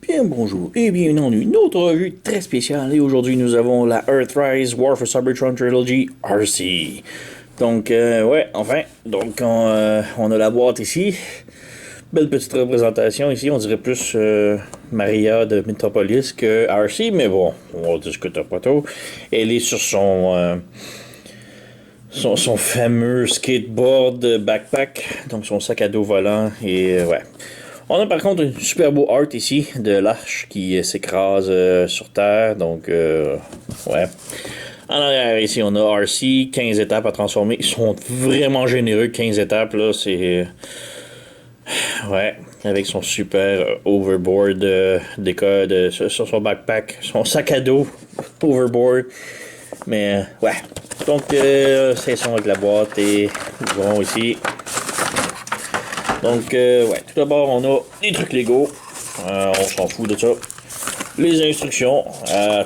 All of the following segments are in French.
Bien bonjour et bienvenue dans une autre revue très spéciale et aujourd'hui nous avons la Earthrise War for Cybertron Trilogy RC. Donc ouais, enfin, on a la boîte ici. Belle petite représentation ici, on dirait plus Maria de Metropolis que RC, mais bon, on discute pas trop. Elle est sur son fameux skateboard backpack, donc son sac à dos volant et ouais. On a par contre une super beau art ici de l'arche qui s'écrase sur terre, donc ouais. En arrière ici on a RC, 15 étapes à transformer. Ils sont vraiment généreux, 15 étapes là, c'est... Ouais, avec son super overboard sur son backpack, son sac à dos overboard. Mais ouais, donc c'est son avec la boîte et bon ici. Donc, ouais, tout d'abord, on a des trucs Lego. On s'en fout de ça. Les instructions.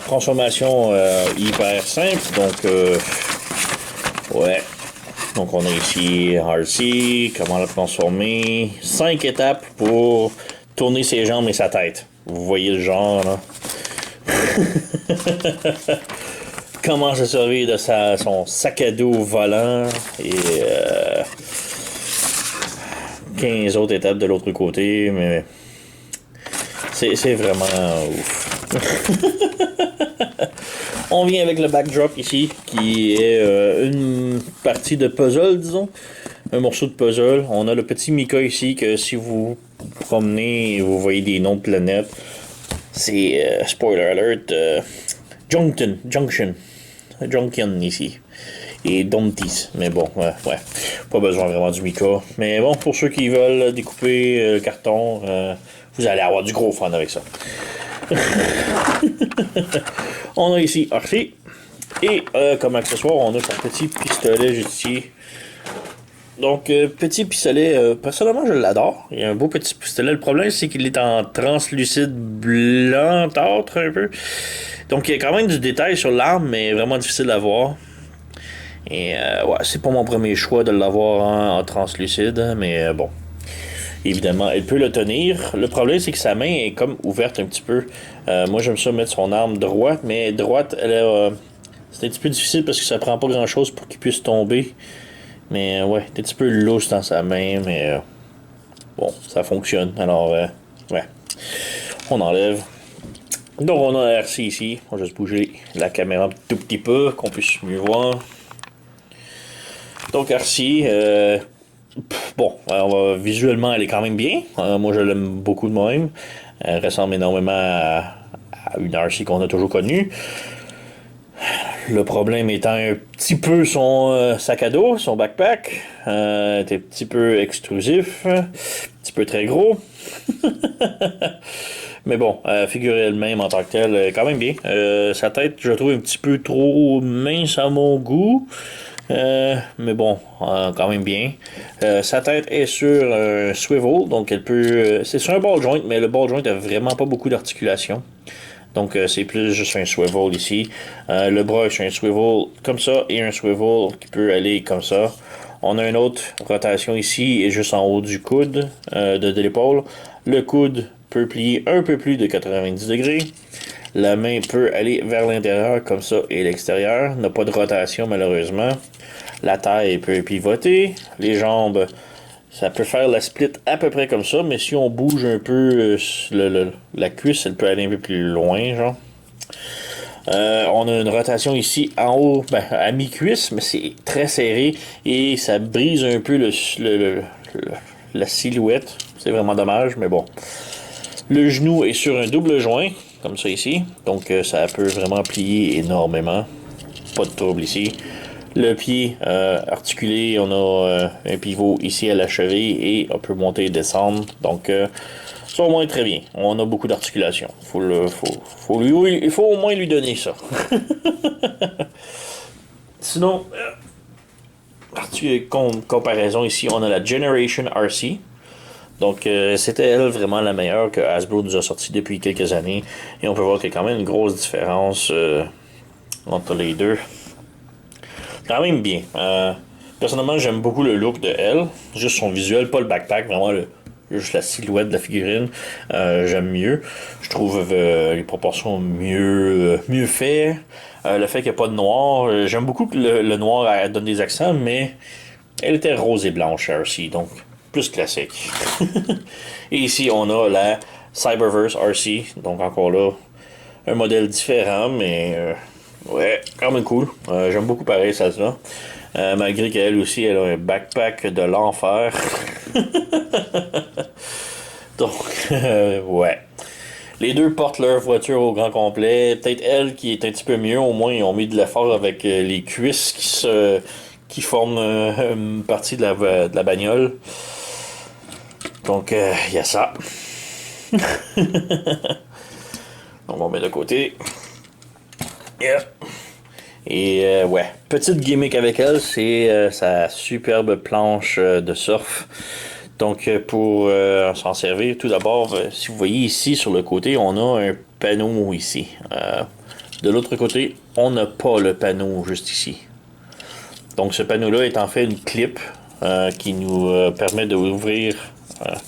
Transformation hyper simple. Donc, ouais. Donc, on a ici RC, comment la transformer. 5 étapes pour tourner ses jambes et sa tête. Vous voyez le genre, là. Comment se servir de son sac à dos volant. Et 15 autres étapes de l'autre côté, mais c'est vraiment ouf. On vient avec le backdrop ici, qui est une partie de puzzle, disons. Un morceau de puzzle. On a le petit Mika ici, que si vous promenez et vous voyez des noms de planètes, c'est, spoiler alert, Junction ici. Et Domtis. Mais bon, ouais. Pas besoin vraiment du Mika. Mais bon, pour ceux qui veulent découper le carton, vous allez avoir du gros fun avec ça. On a ici RC. Et comme accessoire, on a son petit pistolet justicier. Donc, petit pistolet, personnellement, je l'adore. Il y a un beau petit pistolet. Le problème, c'est qu'il est en translucide blanc-âtre un peu. Donc, il y a quand même du détail sur l'arme, mais vraiment difficile à voir. Et ouais, c'est pas mon premier choix de l'avoir en translucide, mais bon. Évidemment, elle peut le tenir. Le problème, c'est que sa main est comme ouverte un petit peu. Moi, j'aime ça mettre son arme droite, mais droite, c'est un petit peu difficile parce que ça prend pas grand-chose pour qu'il puisse tomber. Mais ouais, c'est un petit peu lousse dans sa main, mais bon, ça fonctionne. Alors, ouais. On enlève. Donc, on a un RC ici. On va juste bouger la caméra un tout petit peu, qu'on puisse mieux voir. Donc, RC, bon, visuellement, elle est quand même bien. Moi, je l'aime beaucoup de moi-même. Elle ressemble énormément à une RC qu'on a toujours connue. Le problème étant un petit peu son sac à dos, son backpack. C'est un petit peu extrusif, un petit peu très gros. Mais bon, figure elle-même en tant que telle, quand même bien. Sa tête, je la trouve un petit peu trop mince à mon goût. Mais bon, quand même bien. Sa tête est sur un swivel, donc elle peut... c'est sur un ball joint, mais le ball joint a vraiment pas beaucoup d'articulation. Donc c'est plus juste un swivel ici. Le bras est sur un swivel comme ça et un swivel qui peut aller comme ça. On a une autre rotation ici et juste en haut du coude de l'épaule. Le coude peut plier un peu plus de 90 degrés. La main peut aller vers l'intérieur comme ça et l'extérieur. N'a pas de rotation malheureusement. La taille peut pivoter. Les jambes, ça peut faire la split à peu près comme ça. Mais si on bouge un peu la cuisse, elle peut aller un peu plus loin, genre. On a une rotation ici en haut, à mi-cuisse, mais c'est très serré et ça brise un peu la silhouette. C'est vraiment dommage, mais bon. Le genou est sur un double joint, comme ça ici. Donc ça peut vraiment plier énormément. Pas de trouble ici. Le pied articulé, on a un pivot ici à la cheville et on peut monter et descendre. Donc ça au moins très bien. On a beaucoup d'articulation. Il faut au moins lui donner ça. Sinon, comparaison ici, on a la Generation RC. Donc, c'était elle vraiment la meilleure que Hasbro nous a sorti depuis quelques années. Et on peut voir qu'il y a quand même une grosse différence entre les deux. Quand même bien. Personnellement, j'aime beaucoup le look de elle. Juste son visuel, pas le backpack. Vraiment, juste la silhouette de la figurine, j'aime mieux. Je trouve les proportions mieux faites. Le fait qu'il n'y a pas de noir, j'aime beaucoup que le noir donne des accents, mais elle était rose et blanche aussi, donc plus classique. Et ici, on a la Cyberverse RC, donc encore là, un modèle différent, mais ouais, quand même cool. J'aime beaucoup pareil ça. Malgré qu'elle aussi, elle a un backpack de l'enfer. Donc, ouais. Les deux portent leur voiture au grand complet. Peut-être elle qui est un petit peu mieux. Au moins, ils ont mis de l'effort avec les cuisses qui forment une partie de la bagnole. Donc, il y a ça. Donc, on met de côté. Yeah. Et ouais, petite gimmick avec elle, c'est sa superbe planche de surf. Donc pour s'en servir, tout d'abord, si vous voyez ici sur le côté, on a un panneau ici. De l'autre côté, on n'a pas le panneau juste ici. Donc ce panneau-là est en fait une clip qui nous permet d'ouvrir,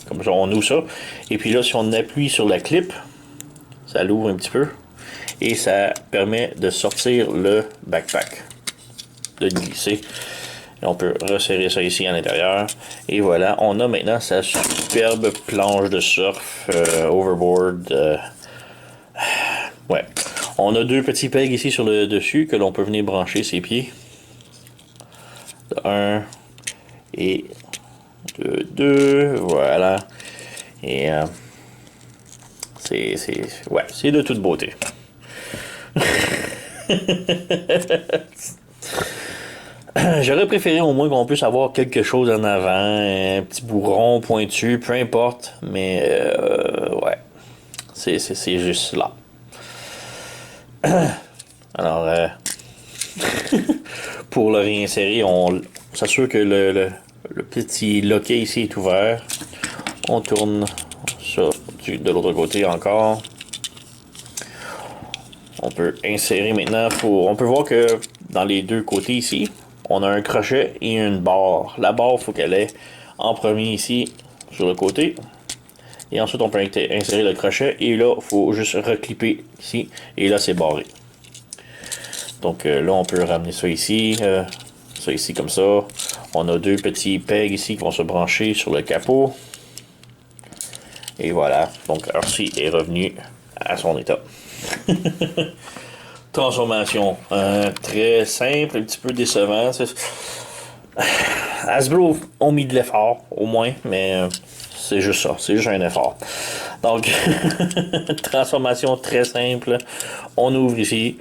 comme ça on ouvre ça. Et puis là, si on appuie sur la clip, ça l'ouvre un petit peu. Et ça permet de sortir le backpack, de glisser. Et on peut resserrer ça ici à l'intérieur. Et voilà, on a maintenant sa superbe planche de surf, overboard. Ouais. On a deux petits pegs ici sur le dessus que l'on peut venir brancher ses pieds. Un et deux. Voilà. Et c'est de toute beauté. J'aurais préféré au moins qu'on puisse avoir quelque chose en avant, un petit bourron pointu, peu importe, mais ouais, c'est juste là. Alors, pour le réinsérer, on s'assure que le petit loquet ici est ouvert. On tourne ça de l'autre côté encore. On peut insérer maintenant. On peut voir que dans les deux côtés ici, on a un crochet et une barre. La barre, il faut qu'elle ait en premier ici sur le côté. Et ensuite, on peut insérer le crochet. Et là, il faut juste reclipper ici. Et là, c'est barré. Donc là, on peut ramener ça ici comme ça. On a deux petits pegs ici qui vont se brancher sur le capot. Et voilà. Donc, RC est revenu à son état. Transformation très simple, un petit peu décevant. Hasbro ont mis de l'effort au moins, mais c'est juste ça, c'est juste un effort. Donc transformation très simple. On ouvre ici,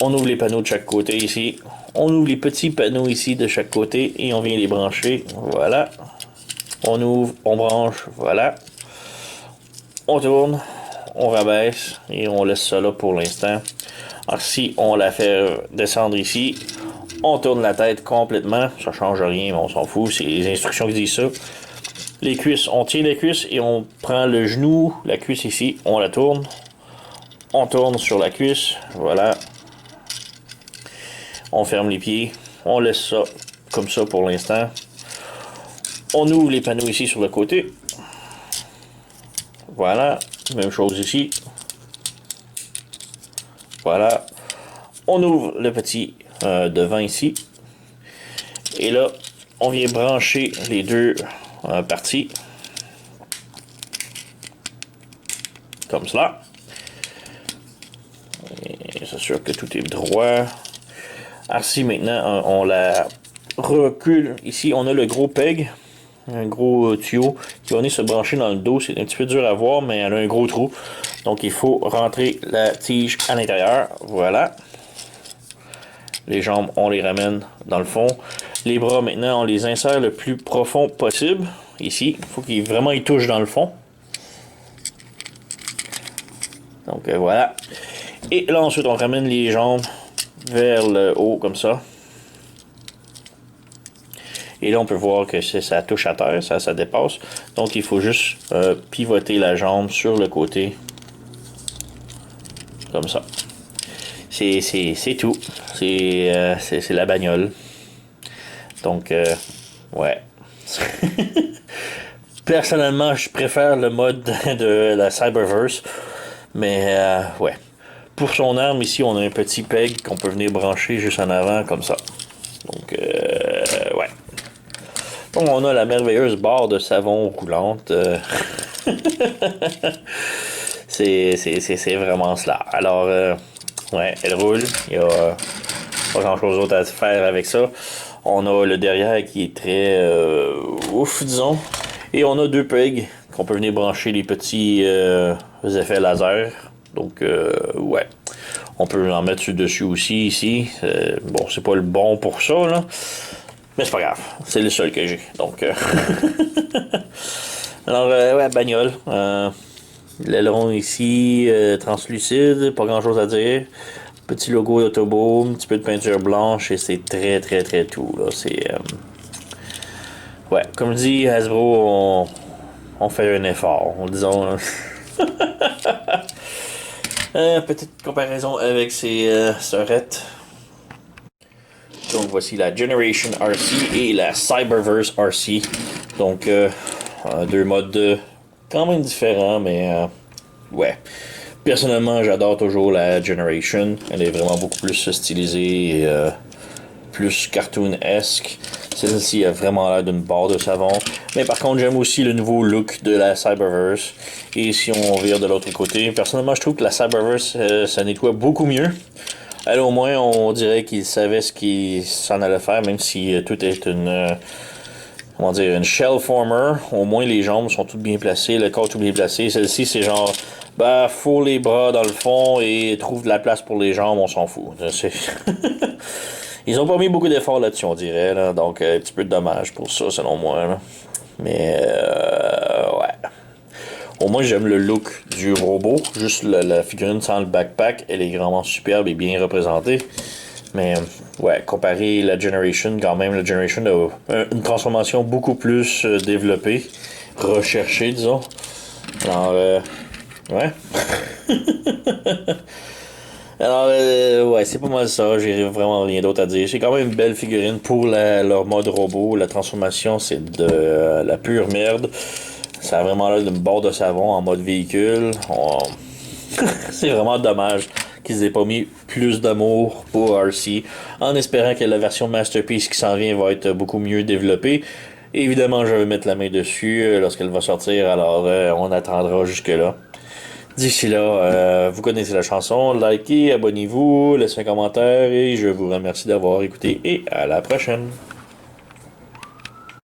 on ouvre les panneaux de chaque côté ici, on ouvre les petits panneaux ici de chaque côté et on vient les brancher. Voilà, on ouvre, on branche, voilà, on tourne, on rabaisse et on laisse ça là pour l'instant. Alors si on la fait descendre ici, on tourne la tête complètement, ça change rien, mais on s'en fout, c'est les instructions qui disent ça. Les cuisses, on tient les cuisses et on prend le genou, la cuisse ici, on la tourne. On tourne sur la cuisse, voilà. On ferme les pieds, on laisse ça comme ça pour l'instant. On ouvre les panneaux ici sur le côté. Voilà, même chose ici. Voilà. On ouvre le petit devant ici. Et là, on vient brancher les deux parties. Comme cela. Et s'assure que tout est droit. Alors si maintenant, on la recule. Ici, on a le gros peg. Un gros tuyau qui va venir se brancher dans le dos. C'est un petit peu dur à voir, mais elle a un gros trou. Donc, il faut rentrer la tige à l'intérieur. Voilà. Les jambes, on les ramène dans le fond. Les bras, maintenant, on les insère le plus profond possible. Ici, il faut qu'ils vraiment ils touchent dans le fond. Donc, voilà. Et là, ensuite, on ramène les jambes vers le haut, comme ça. Et là, on peut voir que ça touche à terre, ça dépasse. Donc, il faut juste pivoter la jambe sur le côté. Comme ça. C'est tout. C'est la bagnole. Donc, ouais. Personnellement, je préfère le mode de la Cyberverse. Mais ouais. Pour son arme, ici, on a un petit peg qu'on peut venir brancher juste en avant, comme ça. Donc, ouais. Donc, on a la merveilleuse barre de savon roulante. C'est vraiment cela. Alors, ouais, elle roule. Il y a pas grand chose d'autre à faire avec ça. On a le derrière qui est très ouf, disons. Et on a deux pegs qu'on peut venir brancher les petits effets laser. Donc, ouais. On peut en mettre dessus aussi, ici. Bon, c'est pas le bon pour ça, là. Mais c'est pas grave. C'est le seul que j'ai. Donc, alors, ouais, bagnole. L'aileron ici, translucide, pas grand chose à dire. Petit logo d'Autobo, un petit peu de peinture blanche et c'est très très très tout. Là. C'est, ouais, comme dit Hasbro, on fait un effort, disons. Petite comparaison avec ses sœurettes. Donc voici la Generation RC et la Cyberverse RC. Donc deux modes quand même différents, mais ouais. Personnellement, j'adore toujours la Generation. Elle est vraiment beaucoup plus stylisée et plus cartoon-esque. Celle-ci a vraiment l'air d'une barre de savon. Mais par contre, j'aime aussi le nouveau look de la Cyberverse. Et si on vire de l'autre côté, personnellement, je trouve que la Cyberverse, ça nettoie beaucoup mieux. Elle, au moins, on dirait qu'il savait ce qu'il s'en allait faire, même si tout est une... comment dire, une shell former. Au moins, les jambes sont toutes bien placées, le corps tout bien placé. Celle-ci, c'est genre... bah, faut les bras dans le fond et trouve de la place pour les jambes, on s'en fout. Ils ont pas mis beaucoup d'efforts là-dessus, on dirait. Là. Donc, un petit peu de dommage pour ça, selon moi. Là. Mais, ouais. Au moins, j'aime le look du robot. Juste la figurine sans le backpack, elle est vraiment superbe et bien représentée. Mais, ouais, comparé la Generation, quand même, la Generation a une transformation beaucoup plus développée, recherchée, disons. Alors, ouais. Alors, ouais, c'est pas mal ça. J'ai vraiment rien d'autre à dire. C'est quand même une belle figurine pour leur mode robot. La transformation, c'est de la pure merde. Ça a vraiment l'air d'une barre de savon en mode véhicule. C'est vraiment dommage qu'ils aient pas mis plus d'amour pour RC, en espérant que la version Masterpiece qui s'en vient va être beaucoup mieux développée. Évidemment, je vais mettre la main dessus lorsqu'elle va sortir, alors on attendra jusque-là. D'ici là, vous connaissez la chanson, likez, abonnez-vous, laissez un commentaire et je vous remercie d'avoir écouté et à la prochaine.